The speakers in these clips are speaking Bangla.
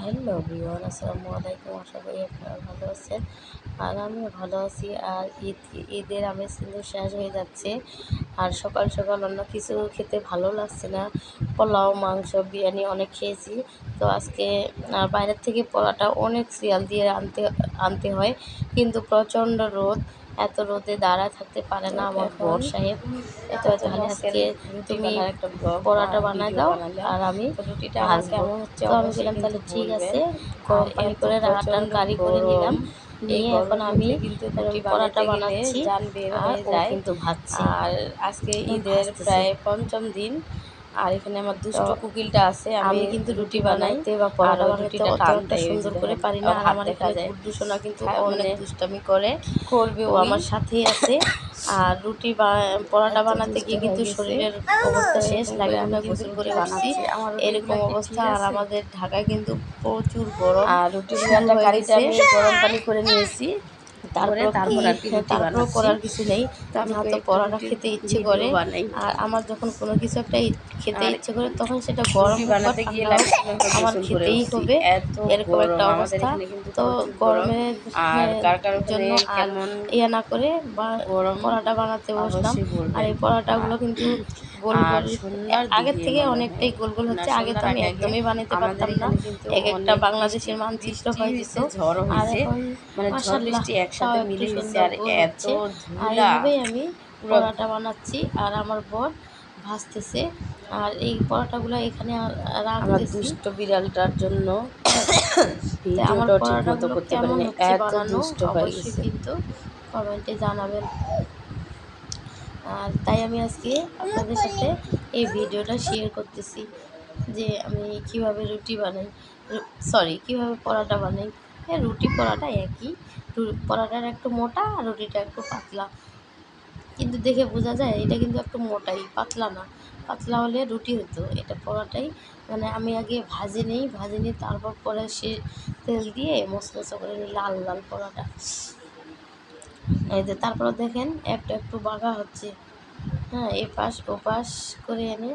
হ্যালো এভরিওয়ান, আসসালামু আলাইকুম। আশা করি আপনারা ভালো আছেন আর আমিও ভালো আছি। আর ঈদের আমেজ কিন্তু শেষ হয়ে যাচ্ছে। আর সকাল সকাল অন্য কিছু খেতে ভালো লাগছে না। পোলাও, মাংস, বিরিয়ানি অনেক খেয়েছি। তো আজকে বাইরের থেকে পোলাওটা অনেক সিরিয়াল দিয়ে আনতে হয়, কিন্তু প্রচণ্ড রোদ। এত রোদে দাঁড়ায় থাকতে পারে না আমার বর সাহেব। তো তাহলে আজকে তুমি পরোটা বানায় দাও আর আমি ভাজবো। তো আমি বললাম তাহলে ঠিক আছে। গরম পানি করে রান্নার কারি করে নিলাম, নিয়ে এখন আমি পরোটা বানাচ্ছি আর ও কিন্তু ভাজছে। আর আজকে ঈদের ভাজতেছে। প্রায় পঞ্চম দিন। আর এখানে আমার তো দুষ্ট কোকিলটা আছে। আমি কিন্তু রুটি রুটি বানাই বানাইতে বা আর পরোটা ওই বানাইতে রুটিটা অত টান একটা দেয়, ওই যে সুন্দর করে দেখেন পারি না। আর হাত আমার দেখা এখানে যায়। গুড্ডুসোনা কিন্তু অনেক মানে দুষ্টামি করে, কি করবে ও ওই আমার সাথেই আছে। আর পরোটা এত বানাতে দুষ্ট গিয়ে হয়ে কিন্তু গেছে। শরীরের তো অবস্থা শেষ, এরকম করে লাগে আমি মনে কিন্তু গোসল রুটি করে উঠছি, বানাচ্ছি। আমার এরকম রুটিগুলা কি অবস্থা। ঠিক আর আছে? আমাদের ঢাকায় কিন্তু প্রচুর গরম আর রুটির শুরু একটা হয়ে কারিটা গেছে। আমি গরম পানি করে নিয়েছি। তারপর আর কি রুটি তারপরেও বানাচ্ছি। করার কিছু নেই, তো আমি যা তো কয়েকটা পরোটা রুটির খেতে ইচ্ছে ভিডিও করে। বানাই। আর আমার যখন কোনো কিছু একটা খেতে আর ইচ্ছে করে, তখন সেটা গরম রুটি হোক বা বানাতে গিয়ে ঠান্ডা হোক, লাগছিল আমরা আমার গোসল করে খেতেই উঠছি। হবে। এত এরকম একটা গরম আমাদের অবস্থা। এখানে, কিন্তু তো প্রচুর গরম। গরমের আর কার কার ওখানে জন্য আর কেমন ইয়ে না করে বা গরম পরোটা বানাতে বসলাম। অবশ্যই আর বলবেন। এই পরোটাগুলো কিন্তু গোল আর গোল, সন্ধ্যার আগের দিকে থেকে মনে হয়, অনেকটাই গোল গোল না হচ্ছে। আগে তো সন্ধ্যার আমি আগে আগে একদমই বানাতে আমাদের পারতাম না, এখানে কিন্তু এক একটা অনেক বৃষ্টি বাংলাদেশের মানচিত্র বৃষ্টি হয়ে যেত। হয়েছে, ঝড়ও আর হয়েছে। এখন মানে ঝড় মাশাআল্লাহ বৃষ্টি তাও একসাথে একটু মিলে হয়েছে। সুন্দর আর গোল এত হচ্ছে। আর ধুলা, এইভাবেই আমি পুরো পরোটা বানাচ্ছি আর আমার বর ভাজতেছে। আর এই পরোটাগুলো এখানে আমার রাখতেছি। দুষ্ট বিড়ালটার জন্য তাই আমার ভিডিওটাও ঠিক মতো পরোটাগুলো করতে কেমন পারিনি, হচ্ছে এত বানানো দুষ্ট হয়ে অবশ্যই গেছে। কিন্তু কমেন্টে জানাবেন। আর তাই আমি আজকে আপনাদের সাথে এই ভিডিওটা শেয়ার করতেছি যে আমি কিভাবে রুটি বানাই, কিভাবে পরোটা বানাই। হ্যাঁ, রুটি পরোটা একই। পরোটাটা একটু মোটা আর রুটিটা একটু পাতলা, কিন্তু দেখে বোঝা যায় এটা কিন্তু একটু মোটাই, পাতলা না। পাতলা হলে রুটি হতো, এটা পরোটাই। মানে আমি আগে ভাজে নিই, তারপর পরে সে তেল দিয়ে মচমচে করে নিই, লাল লাল পরোটা। এই যে তারপরে দেখেন একটু একটু বাঁকা হচ্ছে। হ্যাঁ, এপাশ ওপাশ করে এনে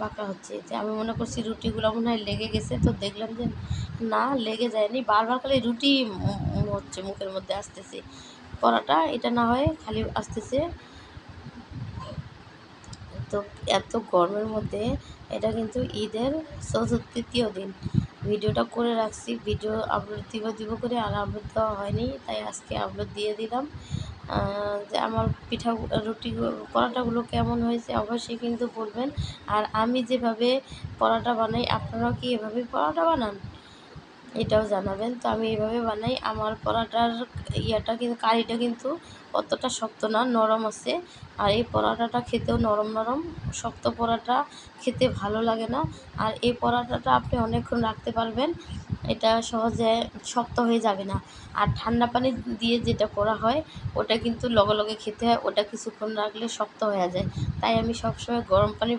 বাঁকা হচ্ছে। যে আমি মনে করছি রুটিগুলো মনে হয় লেগে গেছে, তো দেখলাম যে না, লেগে যায়নি। বারবার খালি রুটি হচ্ছে, মুখের মধ্যে আসতেছে। পরোটা এটা না হয় খালি আসতেছে। তো এত গরমের মধ্যে এটা কিন্তু ঈদের তৃতীয় দিন ভিডিওটা করে রাখছি। ভিডিও আপলোড দিব করে, আর আপলোড দেওয়া হয়নি, তাই আজকে আপলোড দিয়ে দিলাম। যে আমার রুটি পরোটাগুলো কেমন হয়েছে অবশ্যই কিন্তু বলবেন। আর আমি যেভাবে পরোটা বানাই, আপনারাও কি এভাবে পরোটা বানান এটাও জানাবেন। তো আমি এইভাবে বানাই। আমার পরোটার কিন্তু কারিটা কিন্তু অতটা শক্ত না, নরম আছে। আর এই পরোটাটা খেতেও নরম নরম। শক্ত পরোটা খেতে ভালো লাগে না। আর এই পরোটাটা আপনি অনেকক্ষণ রাখতে পারবেন, এটা সহজে শক্ত হয়ে যাবে না। আর ঠান্ডা পানি দিয়ে যেটা করা হয় ওটা কিন্তু লগে লগে খেতে হয়, ওটা কিছুক্ষণ রাখলে শক্ত হয়ে যায়। তাই আমি সবসময় গরম পানি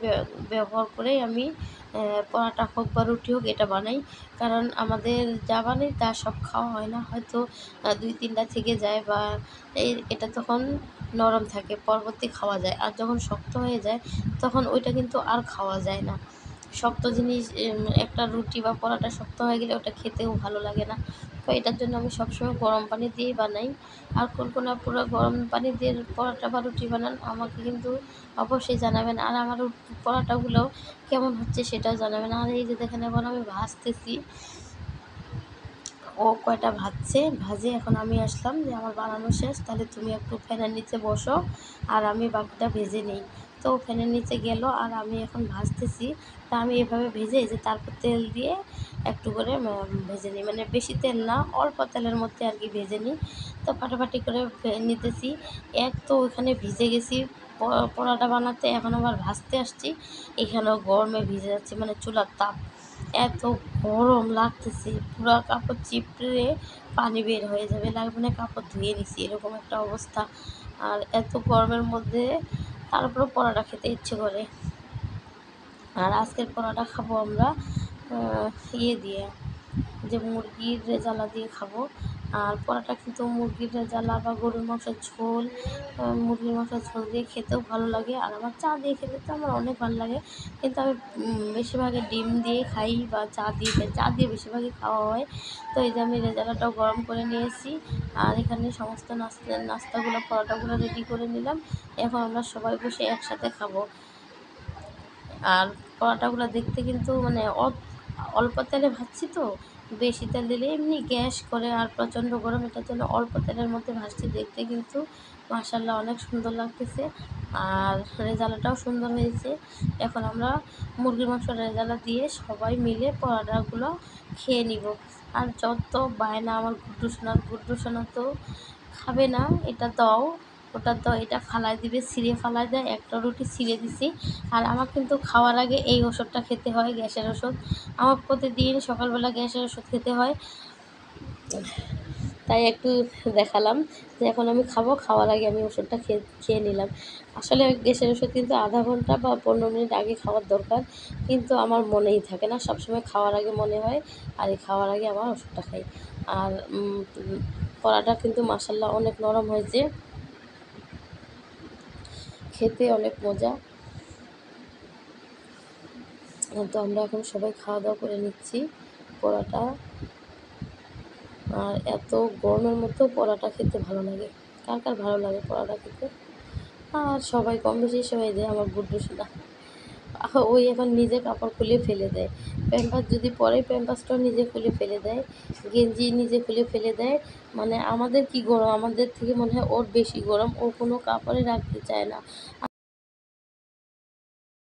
ব্যবহার করেই আমি পরোটা হোক বা রুটি হোক এটা বানাই। কারণ আমাদের যা বানাই তা সব খাওয়া হয় না, হয়তো 2-3টা থেকে যায়, বা এটা তখন নরম থাকে, পরবর্তী খাওয়া যায়। আর যখন শক্ত হয়ে যায় তখন ওইটা কিন্তু আর খাওয়া যায় না। শক্ত জিনিস, একটা রুটি বা পরোটা শক্ত হয়ে গেলে ওটা খেতেও ভালো লাগে না। তো এটার জন্য আমি সবসময় গরম পানি দিয়েই বানাই। আর কোন পুরো গরম পানি দিয়ে পরোটা বা রুটি বানান আমাকে কিন্তু অবশ্যই জানাবেন। আর আমার পরোটাগুলোও কেমন হচ্ছে সেটাও জানাবেন। আর এই যে দেখেন এখন আমি ভাজতেছি, ও কয়টা ভাজে এখন আমি আসলাম যে আমার বানানো শেষ, তাহলে তুমি একটু ফ্যানের নিচে বসো আর আমি বাকিটা ভেজে নিই। তো ফ্যানের নিচে গেল আর আমি এখন ভাজতেছি। তা আমি এভাবে ভেজে যে তারপর তেল দিয়ে একটু করে ভেজে নিই, মানে বেশি তেল না, অল্প তেলের মধ্যে আর কি ভেজে নিই। তো ফাটাফাটি করে নিতেছি। এক তো ওখানে ভিজে গেছি পরোটা বানাতে, এখন আবার ভাজতে আসছি, এখানেও গরমে ভিজে যাচ্ছে, মানে চুলার তাপ এত গরম লাগতেছে, পুরো কাপড় চিপড়ে পানি বের হয়ে যাবে, লাগবে না কাপড় ধুয়ে নিছি, এরকম একটা অবস্থা। আর এত গরমের মধ্যে তারপরে পরোটা খেতে ইচ্ছে করে। আর আজকের পরোটা খাবো আমরা ইয়ে দিয়ে, যে মুরগির রেজালা দিয়ে খাবো। আর পরোটা কিন্তু মুরগির রেজালা বা গরুর মাংসের ঝোল, মুরগির মাংসের ঝোল দিয়ে খেতেও ভালো লাগে। আর আমার চা দিয়ে খেতে তো আমার অনেক ভালো লাগে, কিন্তু আমি বেশিরভাগই ডিম দিয়ে খাই বা চা দিয়ে খাই, চা দিয়ে বেশিরভাগই খাওয়া হয়। তো এই যে আমি রেজালাটাও গরম করে নিয়েছি, আর এখানে সমস্ত নাস্তাগুলো পরোটাগুলো রেডি করে নিলাম। এখন আমরা সবাই বসে একসাথে খাবো। আর পরোটাগুলো দেখতে কিন্তু মানে অল্প তেলে ভাজছি তো, বেশি তেল দিলে এমনি গ্যাস করে আর প্রচণ্ড গরম, এটার জন্য অল্প তেলের মধ্যে ভাজছি। দেখতে কিন্তু মাশাআল্লাহ অনেক সুন্দর লাগতেছে, আর রেজালাটাও সুন্দর হয়েছে। এখন আমরা মুরগির মাংসের রেজালা দিয়ে সবাই মিলে পরোটাগুলো খেয়ে নিব। আর যত বায়না আমার গুড্ডু সোনা তো খাবে না, এটা দাও ওটা দাও, এটা ফালাই দিবে, ছিঁড়ে ফালাই দেয়। একটা রুটি ছিঁড়ে দিছি। আর আমার কিন্তু খাওয়ার আগে এই ওষুধটা খেতে হয়, গ্যাসের ওষুধ। আমার প্রতিদিন সকালবেলা গ্যাসের ওষুধ খেতে হয়, তাই একটু দেখালাম যে এখন আমি খাবো, খাওয়ার আগে আমি ওষুধটা খেয়ে নিলাম। আসলে গ্যাসের ওষুধ কিন্তু আধা ঘন্টা বা 15 মিনিট আগে খাওয়ার দরকার, কিন্তু আমার মনেই থাকে না, সবসময় খাওয়ার আগে মনে হয়। আর এই খাওয়ার আগে আমার ওষুধটা খাই। আর পরোটা কিন্তু মাশাআল্লাহ অনেক নরম হয়েছে, খেতে অনেক মজা। তো আমরা এখন সবাই খাওয়া দাওয়া করে নিচ্ছি পরোটা। আর এত গরমের মধ্যেও পরোটা খেতে ভালো লাগে। কার কার ভালো লাগে পরোটা খেতে? আর সবাই কম বেশি সবাই দেয়। আমার গুড্ডু সোনা ওই এখন নিজে কাপড় খুলে ফেলে দেয়, প্যাম্পাস যদি পরে প্যাম্পাসটাও নিজে খুলে ফেলে দেয়, গেঞ্জি নিজে খুলে ফেলে দেয়। মানে আমাদের কি গরম, আমাদের থেকে মনে হয় ওর বেশি গরম, ও কোনো কাপড়ে রাখতে চায় না।